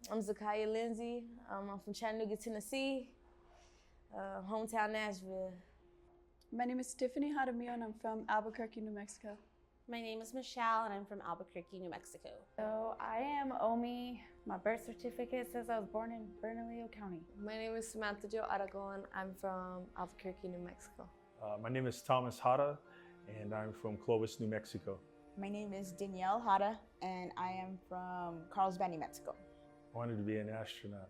I'm Zakaya Lindsay. I'm from Chattanooga, Tennessee, hometown Nashville. My name is Tiffany Jaramillo and I'm from Albuquerque, New Mexico. My name is Michelle and I'm from Albuquerque, New Mexico. So I am Omi. My birth certificate says I was born in Bernalillo County. My name is Samantha Jo Aragon. I'm from Albuquerque, New Mexico. My name is Thomas Hara, and I'm from Clovis, New Mexico. My name is Danielle Hara, and I am from Carlsbad, New Mexico. I wanted to be an astronaut.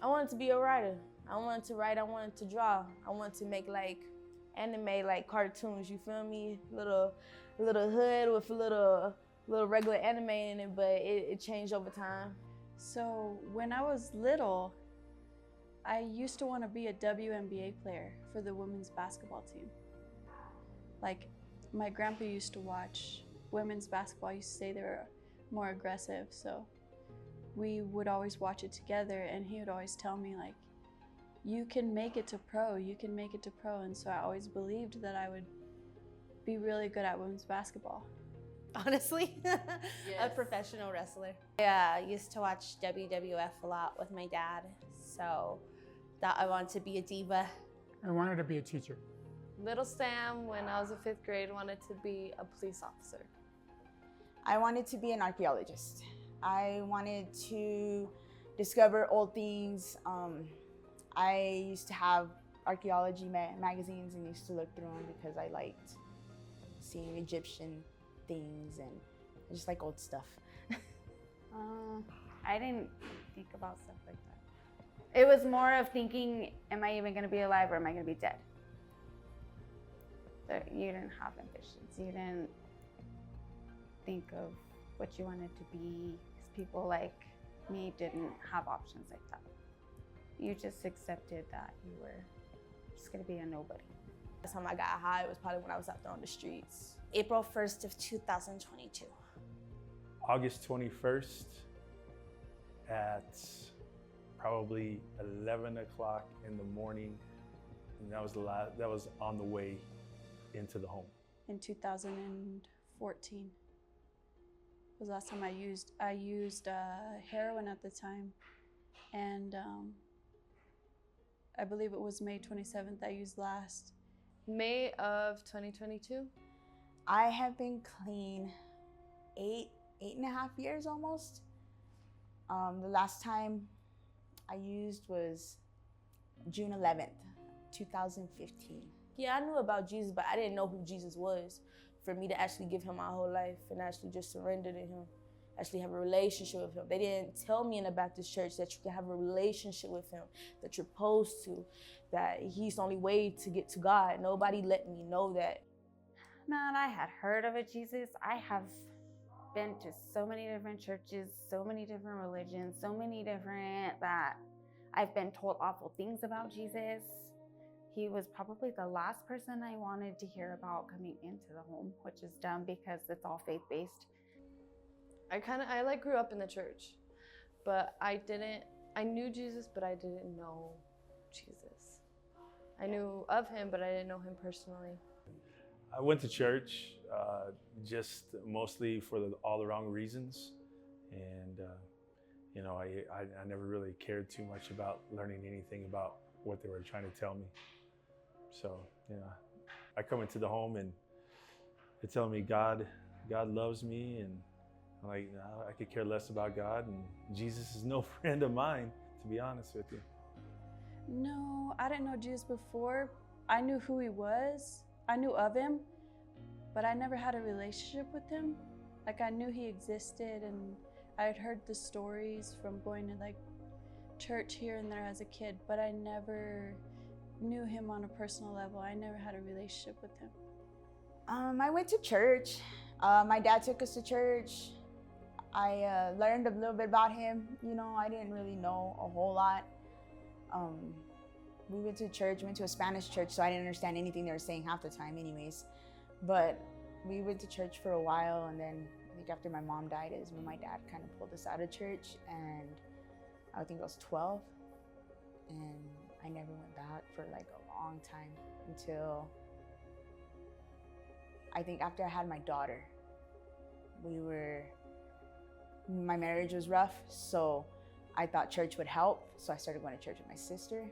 I wanted to be a writer. I wanted to write, I wanted to draw. I wanted to make like anime, like cartoons, you feel me? Little hood with a little regular anime in it, but it changed over time. So when I was little, I used to want to be a WNBA player for the women's basketball team. Like my grandpa used to watch women's basketball. He used to say they were more aggressive, so we would always watch it together, and he would always tell me like, you can make it to pro, you can make it to pro. And so I always believed that I would be really good at women's basketball. Honestly, Yes. a professional wrestler. I used to watch WWF a lot with my dad, so that I wanted to be a diva. I wanted to be a teacher. Little Sam, when I was in 5th grade, wanted to be a police officer. I wanted to be an archaeologist. I wanted to discover old things. I used to have archaeology magazines and used to look through them because I liked seeing Egyptian things and I just like old stuff. I didn't think about stuff like that. It was more of thinking, am I even going to be alive or am I going to be dead? So you didn't have ambitions. You didn't think of what you wanted to be. Because people like me didn't have options like that. You just accepted that you were just going to be a nobody. The time I got high was probably when I was out there on the streets. April 1st of 2022. August 21st at probably 11 o'clock in the morning, and that was on the way into the home. In 2014 was the last time I used heroin at the time, and I believe it was May 27th I used last. May of 2022. I have been clean 8.5 years almost. The last time I used was June 11th, 2015. Yeah, I knew about Jesus, but I didn't know who Jesus was. For me to actually give him my whole life and actually just surrender to him, actually have a relationship with him. They didn't tell me in the Baptist church that you can have a relationship with him, that you're supposed to, that he's the only way to get to God. Nobody let me know that. Man, I had heard of a Jesus. I have been to so many different churches, so many different religions, so many different that I've been told awful things about Jesus. He was probably the last person I wanted to hear about coming into the home, which is dumb because it's all faith-based. I like grew up in the church, but I knew Jesus, but I didn't know Jesus. I knew of him, but I didn't know him personally. I went to church just mostly for all the wrong reasons, and I never really cared too much about learning anything about what they were trying to tell me. So I come into the home and they tell me God loves me, and I'm like, no, I could care less about God, and Jesus is no friend of mine, to be honest with you. No, I didn't know Jesus before. I knew who he was. I knew of him, but I never had a relationship with him. Like I knew he existed, and I had heard the stories from going to like church here and there as a kid, but I never knew him on a personal level. I never had a relationship with him. I went to church. My dad took us to church. I learned a little bit about him. I didn't really know a whole lot. We went to church, went to a Spanish church, so I didn't understand anything they were saying half the time anyways. But we went to church for a while, and then I think after my mom died is when my dad kind of pulled us out of church, and I think I was 12, and I never went back for like a long time until I think after I had my daughter. My marriage was rough, so I thought church would help, so I started going to church with my sister.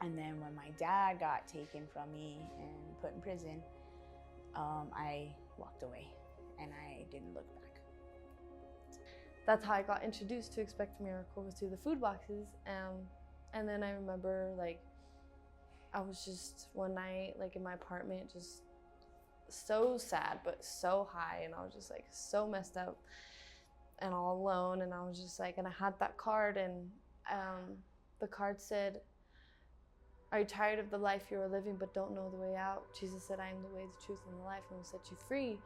And then when my dad got taken from me and put in prison, I walked away and I didn't look back. That's how I got introduced to Expect a Miracle, was through the food boxes. And then I remember, like, I was just one night, like, in my apartment, just so sad, but so high. And I was just, like, so messed up and all alone. And I was just like, and I had that card, and the card said, "Are you tired of the life you are living but don't know the way out? Jesus said, I am the way, the truth, and the life, and will set you free."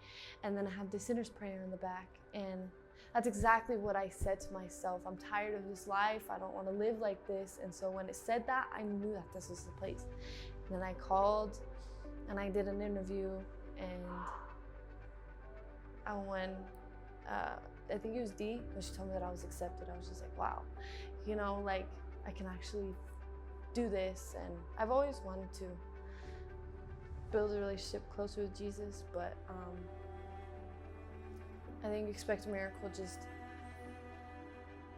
And then I had the sinner's prayer in the back. And that's exactly what I said to myself. I'm tired of this life. I don't want to live like this. And so when it said that, I knew that this was the place. And then I called and I did an interview, and when I think it was Dee, when she told me that I was accepted, I was just like, wow, you know, like, I can actually do this. And I've always wanted to build a relationship closer with Jesus, but I think Expect a Miracle just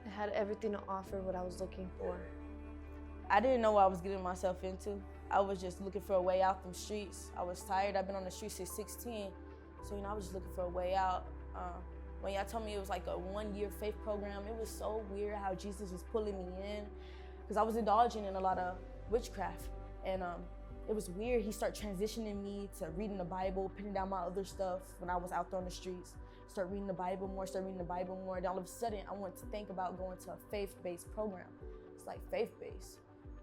had everything to offer what I was looking for. I didn't know what I was getting myself into. I was just looking for a way out from streets. I was tired. I've been on the streets since 16. So, I was just looking for a way out. When y'all told me it was like a 1-year faith program, it was so weird how Jesus was pulling me in, because I was indulging in a lot of witchcraft. And it was weird. He started transitioning me to reading the Bible, putting down my other stuff when I was out there on the streets. Start reading the Bible more, And all of a sudden, I wanted to think about going to a faith-based program. It's like faith-based.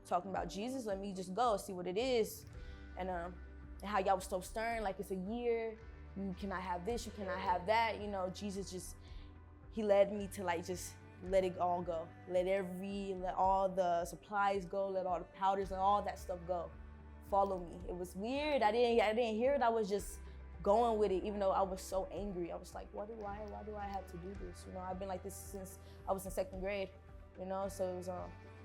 Talking about Jesus, let me just go, see what it is. And how y'all was so stern, like, it's a year. You cannot have this, you cannot have that. Jesus he led me to, like, just let it all go. Let all the supplies go, let all the powders and all that stuff go. Follow me. It was weird. I didn't hear it. I was just going with it, even though I was so angry. I was like, why do I have to do this? I've been like this since I was in 2nd grade, so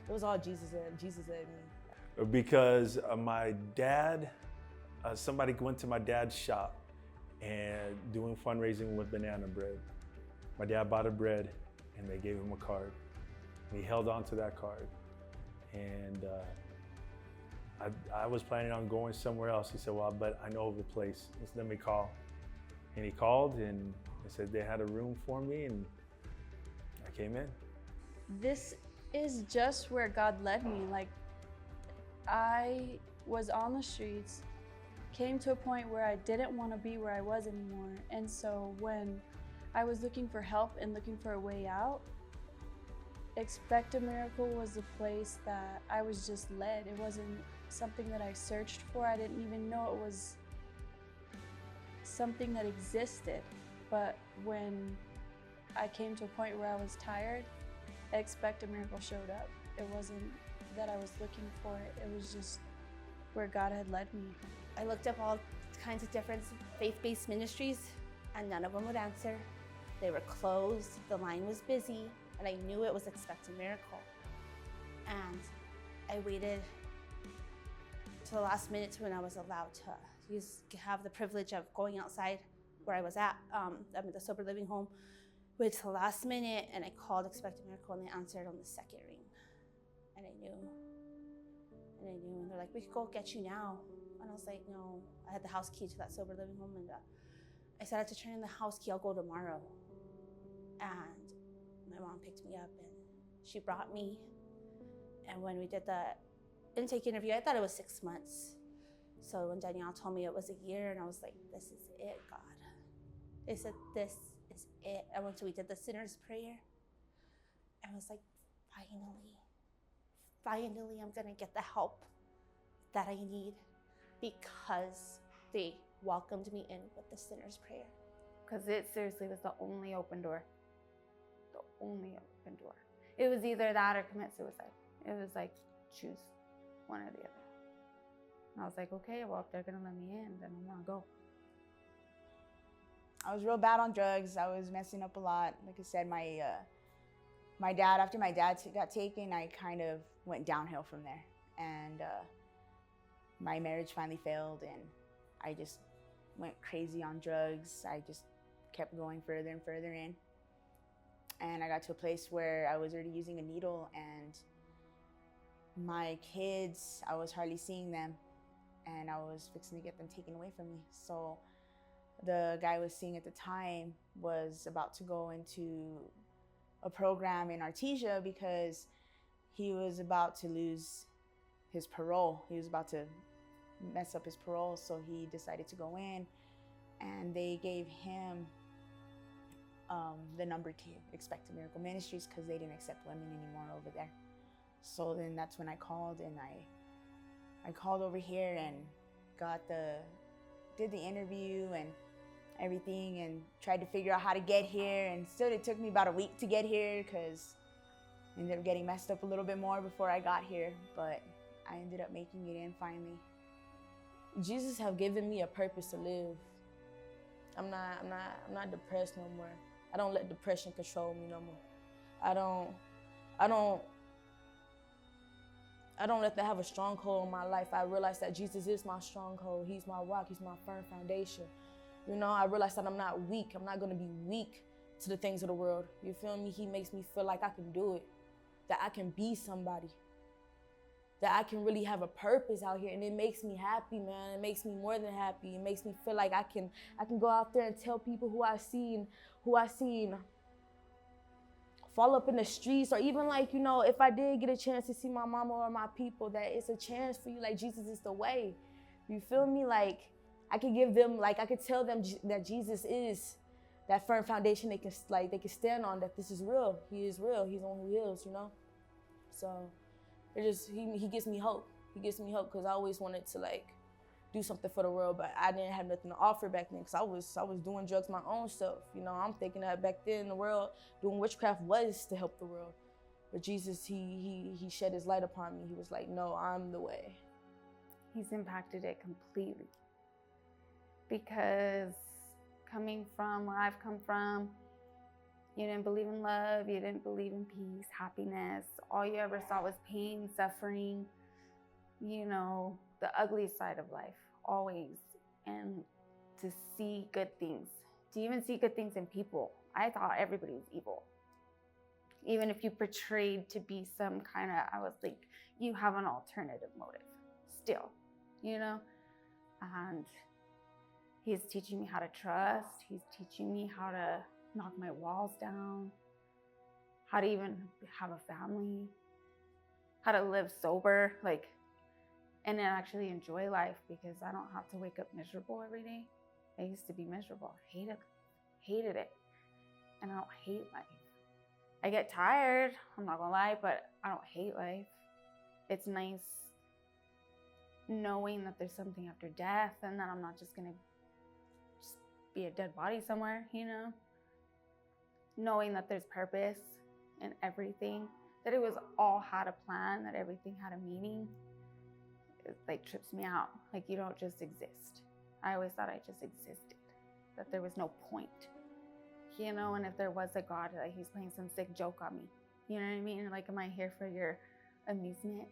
it was all Jesus led me. Because my dad, somebody went to my dad's shop and doing fundraising with banana bread. My dad bought a bread and they gave him a card. And he held on to that card. And I was planning on going somewhere else. He said, well, but I know of a place. Just let me call. And he called and they said they had a room for me, and I came in. This is just where God led me. Like, I was on the streets, came to a point where I didn't want to be where I was anymore. And so when I was looking for help and looking for a way out, Expect a Miracle was the place that I was just led. It wasn't something that I searched for. I didn't even know it was something that existed. But when I came to a point where I was tired, Expect a Miracle showed up. It wasn't that I was looking for it. It was just where God had led me. I looked up all kinds of different faith-based ministries, and none of them would answer. They were closed, the line was busy, and I knew it was Expect a Miracle. And I waited to the last minute to when I was allowed to have the privilege of going outside where I was at. I'm at the sober living home. Waited to the last minute, and I called Expect a Miracle, and they answered on the 2nd ring. And I knew, and they're like, we could go get you now. And I was like, no, I had the house key to that sober living home, and I said I had to turn in the house key, I'll go tomorrow. And my mom picked me up and she brought me. And when we did the intake interview, I thought it was 6 months. So when Danielle told me it was a year, and I was like, this is it, God. They said, this is it. And once we did the sinner's prayer, I was like, finally I'm gonna get the help that I need, because they welcomed me in with the sinner's prayer. Because it seriously was the only open door. The only open door. It was either that or commit suicide. It was like, choose one or the other. And I was like, okay, well, if they're gonna let me in, then I'm gonna go. I was real bad on drugs. I was messing up a lot. Like I said, my dad, after my dad got taken, I kind of went downhill from there. And my marriage finally failed, and I just went crazy on drugs. I just kept going further and further in. And I got to a place where I was already using a needle, and my kids, I was hardly seeing them, and I was fixing to get them taken away from me. So the guy I was seeing at the time was about to go into a program in Artesia because he was about to lose his parole. He was about to mess up his parole, so he decided to go in, and they gave him the number to Expect a Miracle Ministries because they didn't accept women anymore over there. So then that's when I called, and I called over here and did the interview and everything, and tried to figure out how to get here, and still it took me about a week to get here because I ended up getting messed up a little bit more before I got here, but I ended up making it in finally. Jesus have given me a purpose to live. I'm not depressed no more. I don't let depression control me no more. I don't let that have a stronghold on my life. I realize that Jesus is my stronghold. He's my rock. He's my firm foundation. You know, I realize that I'm not weak. I'm not going to be weak to the things of the world. You feel me? He makes me feel like I can do it, that I can be somebody, that I can really have a purpose out here. And it makes me happy, man. It makes me more than happy. It makes me feel like I can go out there and tell people who I seen fall up in the streets, or even like, you know, if I did get a chance to see my mama or my people, that it's a chance for you, like Jesus is the way. You feel me? Like I could give them, like I could tell them that Jesus is that firm foundation they can stand on, that this is real. He is real. He's the one who heals, you know? So it just, he gives me hope. He gives me hope because I always wanted to like do something for the world, but I didn't have nothing to offer back then because I was doing drugs my own self. You know, I'm thinking that back then in the world, doing witchcraft was to help the world. But Jesus, he shed his light upon me. He was like, no, I'm the way. He's impacted it completely. Because coming from where I've come from, you didn't believe in love, you didn't believe in peace, happiness. All you ever saw was pain, suffering, you know, the ugly side of life, always. And to see good things, to even see good things in people. I thought everybody was evil. Even if you portrayed to be some kind of, I was like, you have an alternative motive still, you know? And he's teaching me how to trust. He's teaching me how to knock my walls down, how to even have a family, how to live sober, like, and then actually enjoy life, because I don't have to wake up miserable every day. I used to be miserable, hated it, and I don't hate life. I get tired, I'm not gonna lie, but I don't hate life. It's nice knowing that there's something after death and that I'm not just gonna be a dead body somewhere, you know? Knowing that there's purpose in everything, that it was all had a plan, that everything had a meaning, it like trips me out. Like, you don't just exist. I always thought I just existed, that there was no point, you know? And if there was a God, like he's playing some sick joke on me, you know what I mean? Like, am I here for your amusement,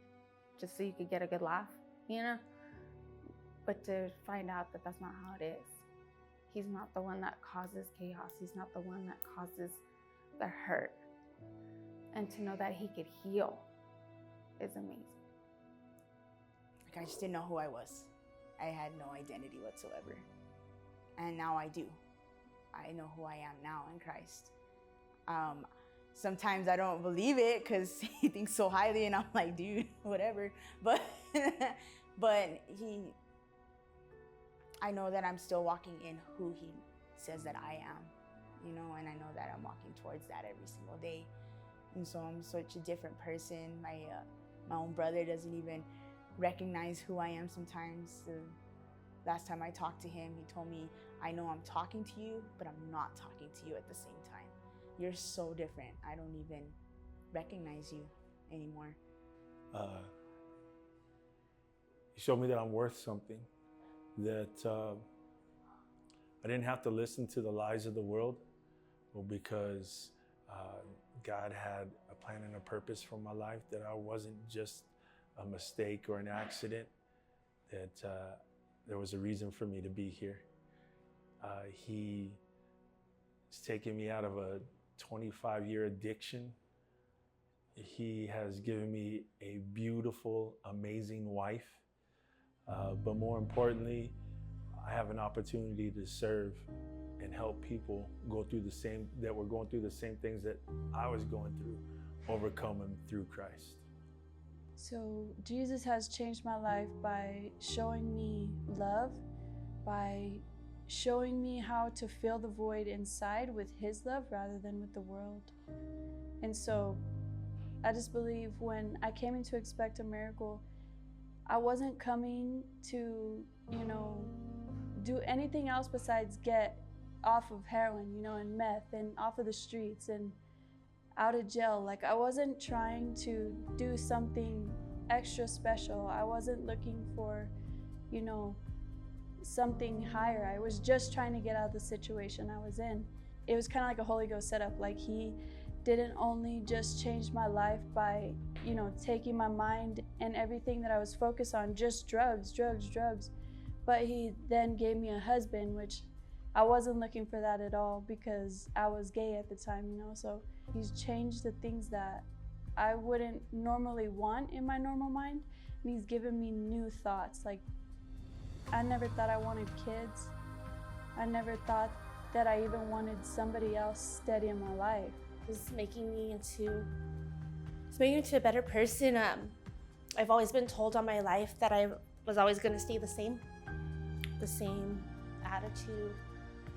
just so you could get a good laugh, you know? But to find out that that's not how it is. He's not the one that causes chaos. He's not the one that causes the hurt. And to know that he could heal is amazing. Like, I just didn't know who I was. I had no identity whatsoever. And now I do. I know who I am now in Christ. Sometimes I don't believe it because he thinks so highly, and I'm like, dude, whatever. But I know that I'm still walking in who he says that I am, you know, and I know that I'm walking towards that every single day. And so I'm such a different person. My own brother doesn't even recognize who I am sometimes. The last time I talked to him, he told me, I know I'm talking to you, but I'm not talking to you at the same time. You're so different. I don't even recognize you anymore. He showed me that I'm worth something, that I didn't have to listen to the lies of the world, because God had a plan and a purpose for my life, that I wasn't just a mistake or an accident, that there was a reason for me to be here. He's taken me out of a 25-year addiction. He has given me a beautiful, amazing wife. But more importantly, I have an opportunity to serve and help people go through that were going through the same things that I was going through, overcome them through Christ. So Jesus has changed my life by showing me love, by showing me how to fill the void inside with his love rather than with the world. And so I just believe when I came in to expect a miracle, I wasn't coming to, do anything else besides get off of heroin, and meth, and off of the streets and out of jail. Like, I wasn't trying to do something extra special. I wasn't looking for, something higher. I was just trying to get out of the situation I was in. It was kind of like a Holy Ghost setup. Like, he didn't only just change my life by, taking my mind and everything that I was focused on, just drugs, but he then gave me a husband, which I wasn't looking for that at all because I was gay at the time, So he's changed the things that I wouldn't normally want in my normal mind, and he's given me new thoughts. Like, I never thought I wanted kids. I never thought that I even wanted somebody else steady in my life. It's making me into a better person. I've always been told all my life that I was always going to stay the same attitude,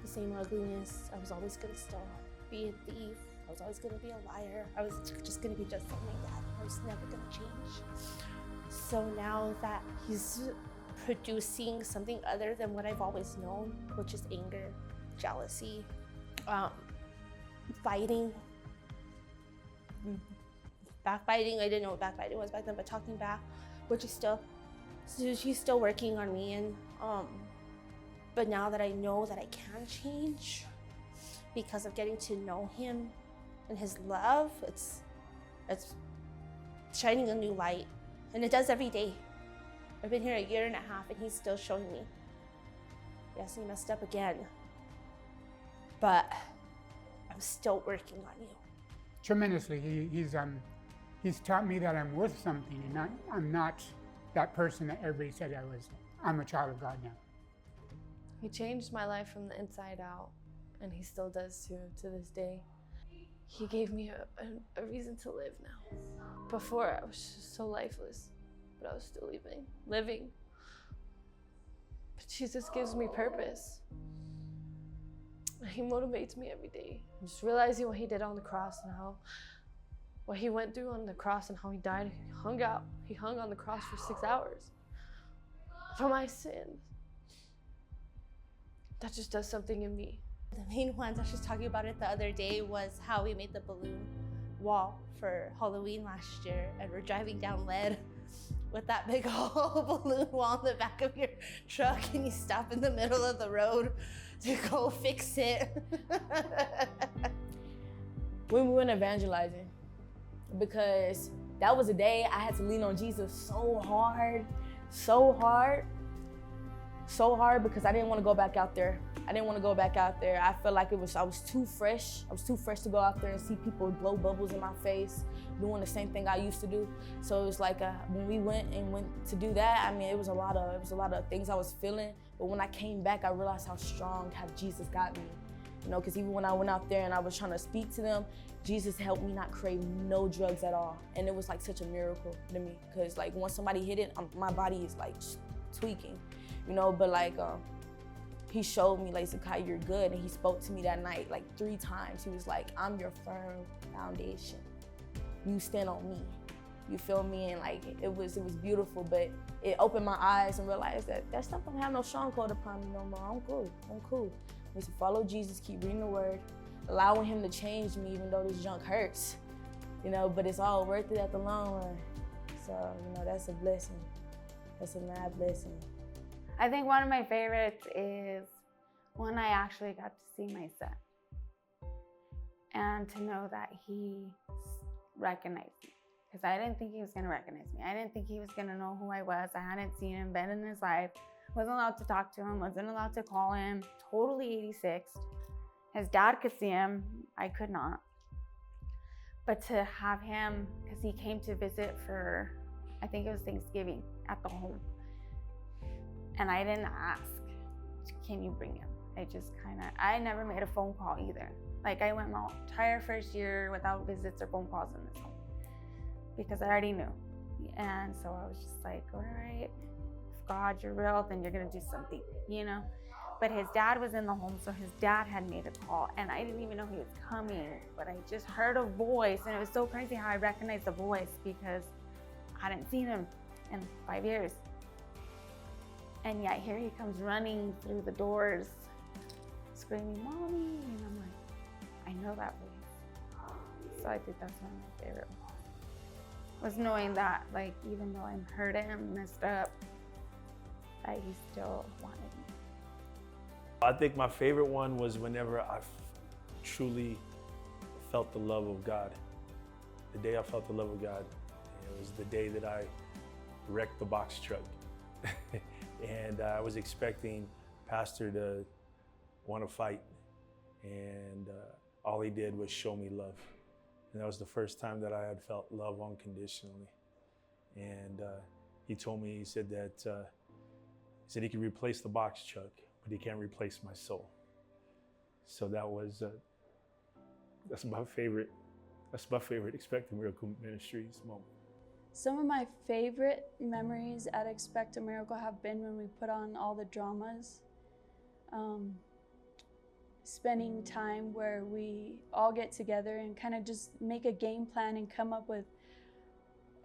the same ugliness. I was always going to still be a thief. I was always going to be a liar. I was just going to be just like my dad. I was never going to change. So now that he's producing something other than what I've always known, which is anger, jealousy, fighting, backbiting. I didn't know what backbiting was back then, but talking back, which is she's still working on me. And but now that I know that I can change because of getting to know him and his love, it's shining a new light, and it does every day. I've been here a year and a half, and he's still showing me. Yes, he messed up again, but I'm still working on you. Tremendously. He's taught me that I'm worth something, and I'm not that person that everybody said I was. I'm a child of God now. He changed my life from the inside out, and he still does to this day. He gave me a reason to live now. Before, I was just so lifeless, but I was still living. But Jesus gives me purpose. He motivates me every day. Just realizing what he did on the cross and what he went through on the cross and how he died. He hung on the cross for 6 hours for my sins. That just does something in me. The main ones, I was just talking about it the other day, was how we made the balloon wall for Halloween last year, and we're driving down lead with that big old balloon wall in the back of your truck, and you stop in the middle of the road to go fix it. When we went evangelizing, because that was a day I had to lean on Jesus so hard because I didn't want to go back out there. I felt like I was too fresh. I was too fresh to go out there and see people blow bubbles in my face, doing the same thing I used to do. So it was like when we went to do that, I mean, it was a lot of things I was feeling. But when I came back, I realized how Jesus got me. Because even when I went out there and I was trying to speak to them, Jesus helped me not crave no drugs at all. And it was like such a miracle to me, because like once somebody hit it, my body is like tweaking, but like he showed me, like, Zakai, you're good. And he spoke to me that night like 3 times. He was like, I'm your firm foundation. You stand on me. You feel me? And like it was beautiful, but it opened my eyes and realized that stuff don't have no stronghold upon me no more. I'm cool. I need to follow Jesus, keep reading the word, allowing him to change me even though this junk hurts, but it's all worth it at the long run. So, that's a blessing. That's a mad blessing. I think one of my favorites is when I actually got to see my son and to know that he recognized me, because I didn't think he was going to recognize me. I didn't think he was going to know who I was. I hadn't seen him, been in his life, wasn't allowed to talk to him, wasn't allowed to call him, totally 86. His dad could see him, I could not. But to have him, because he came to visit for, I think it was Thanksgiving at the home. And I didn't ask, can you bring him? I never made a phone call either. Like I went my entire first year without visits or phone calls in this home because I already knew. And so I was just like, all right, if God, you're real, then you're gonna do something, you know? But his dad was in the home, so his dad had made a call, and I didn't even know he was coming, but I just heard a voice, and it was so crazy how I recognized the voice because I hadn't seen him in 5 years. And yet here he comes running through the doors, screaming, "Mommy!" And I'm like, I know that voice. So I think that's one of my favorite ones. Was knowing that, like, even though I'm hurt and messed up, that he still wanted me. I think my favorite one was whenever I truly felt the love of God. The day I felt the love of God, it was the day that I wrecked the box truck. And I was expecting Pastor to want to fight, and all he did was show me love. And that was the first time that I had felt love unconditionally. And he told me, he said he could replace the box truck, but he can't replace my soul. So that was, that's my favorite Expect a Miracle Ministries moment. Some of my favorite memories at Expect a Miracle have been when we put on all the dramas. Spending time where we all get together and kind of just make a game plan and come up with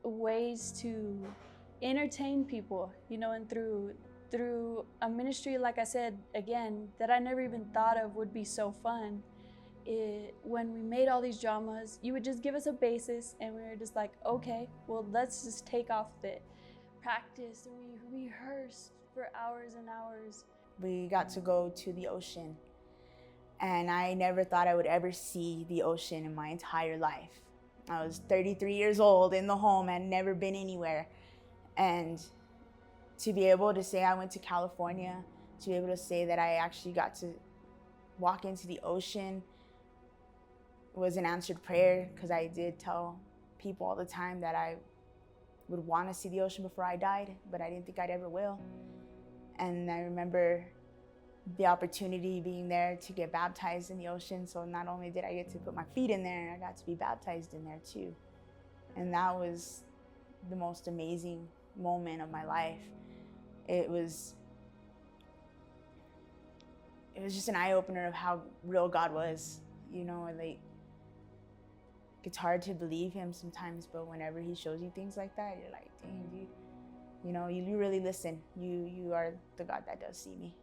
ways to entertain people, you know, and through a ministry, like I said, again, that I never even thought of would be so fun. When we made all these dramas, you would just give us a basis and we were just like, okay, well, let's just take off the practice, and we rehearsed for hours and hours. We got to go to the ocean, and I never thought I would ever see the ocean in my entire life. I was 33 years old in the home and never been anywhere. And to be able to say I went to California, to be able to say that I actually got to walk into the ocean was an answered prayer, because I did tell people all the time that I would want to see the ocean before I died, but I didn't think I'd ever will. And I remember the opportunity being there to get baptized in the ocean. So not only did I get to put my feet in there, I got to be baptized in there too. And that was the most amazing moment of my life. It was just an eye-opener of how real God was. You know, like, it's hard to believe him sometimes, but whenever he shows you things like that, you're like, dang, dude, you know, you really listen. You are the God that does see me.